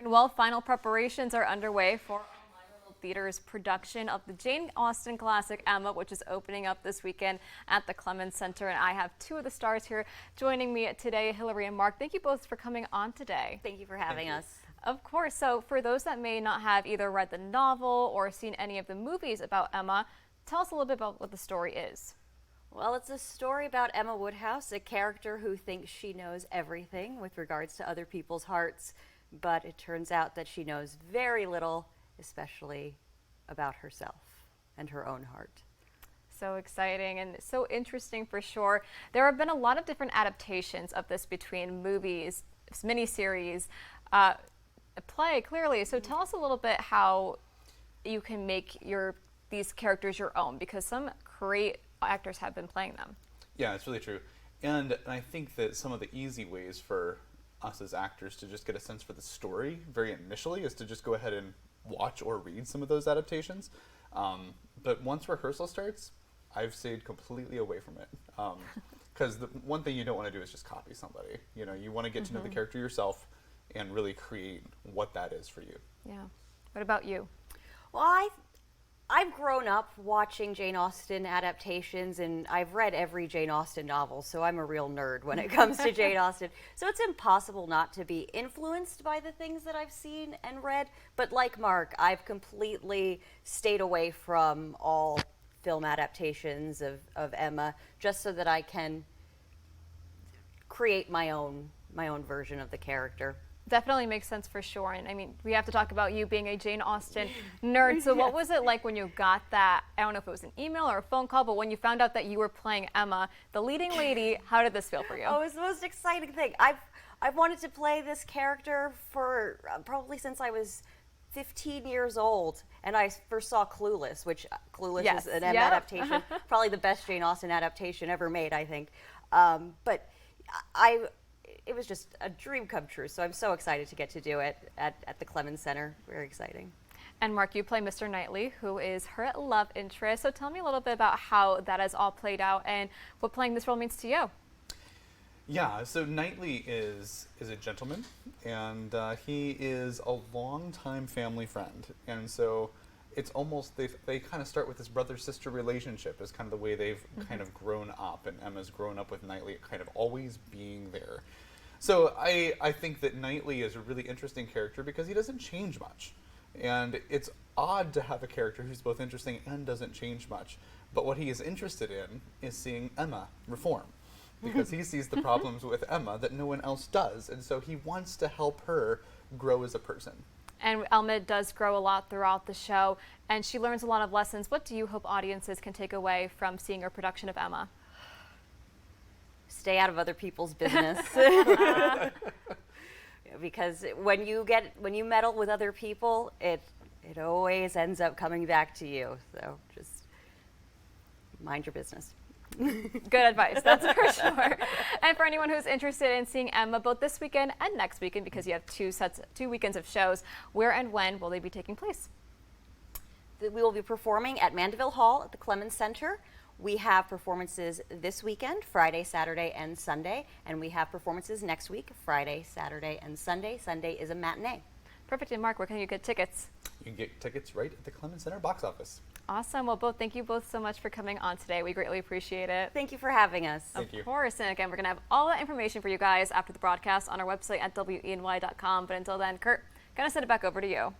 Well, final preparations are underway for Elmira Theater's production of the Jane Austen classic Emma, which is opening up this weekend at the Clemens Center. And I have two of the stars here joining me today, Hillary and Mark. Thank you both for coming on today. Thank you for having us. Of course. So for those that may not have either read the novel or seen any of the movies about Emma, tell us a little bit about what the story is. Well, it's a story about Emma Woodhouse, a character who thinks she knows everything with regards to other people's hearts, but it turns out that she knows very little, especially about herself and her own heart. So exciting and so interesting for sure. There have been a lot of different adaptations of this between movies, miniseries, a play, clearly. So tell us a little bit how you can make these characters your own, because some great actors have been playing them. Yeah, it's really true. And I think that some of the easy ways for us as actors to just get a sense for the story very initially is to just go ahead and watch or read some of those adaptations. But once rehearsal starts, I've stayed completely away from it. Because the one thing you don't want to do is just copy somebody. You know, you want to get to know the character yourself and really create what that is for you. Yeah. What about you? Well, I've grown up watching Jane Austen adaptations, and I've read every Jane Austen novel, so I'm a real nerd when it comes to Jane Austen. So it's impossible not to be influenced by the things that I've seen and read. But like Mark, I've completely stayed away from all film adaptations of Emma, just so that I can create my own version of the character. Definitely makes sense for sure. And I mean, we have to talk about you being a Jane Austen nerd. So what was it like when you got that? I don't know if it was an email or a phone call, but when you found out that you were playing Emma, the leading lady, how did this feel for you? Oh, it was the most exciting thing. I've wanted to play this character for probably since I was 15 years old, and I first saw Clueless, which Clueless is an Emma adaptation, probably the best Jane Austen adaptation ever made, I think. But it was just a dream come true, so I'm so excited to get to do it at the Clemens Center. Very exciting. And Mark, you play Mr. Knightley, who is her love interest. So tell me a little bit about how that has all played out and what playing this role means to you. Yeah, so Knightley is a gentleman, and he is a longtime family friend. And so it's almost, they kind of start with this brother-sister relationship is kind of the way they've kind of grown up, and Emma's grown up with Knightley kind of always being there. So I think that Knightley is a really interesting character because he doesn't change much. And it's odd to have a character who's both interesting and doesn't change much. But what he is interested in is seeing Emma reform, because he sees the problems with Emma that no one else does. And so he wants to help her grow as a person. And Emma does grow a lot throughout the show, and she learns a lot of lessons. What do you hope audiences can take away from seeing your production of Emma? Stay out of other people's business. Because when you meddle with other people, it always ends up coming back to you. So just mind your business. Good advice, that's for sure. And for anyone who's interested in seeing Emma both this weekend and next weekend, because you have two weekends of shows, where and when will they be taking place? We will be performing at Mandeville Hall at the Clemens Center. We have performances this weekend, Friday, Saturday, and Sunday, and we have performances next week, Friday, Saturday, and Sunday. Sunday is a matinee. Perfect. And Mark, where can you get tickets? You can get tickets right at the Clemens Center box office. Awesome. Well, thank you both so much for coming on today. We greatly appreciate it. Thank you for having us. Thank you. Of course. And again, we're going to have all that information for you guys after the broadcast on our website at WENY.com. But until then, Kurt, going to send it back over to you.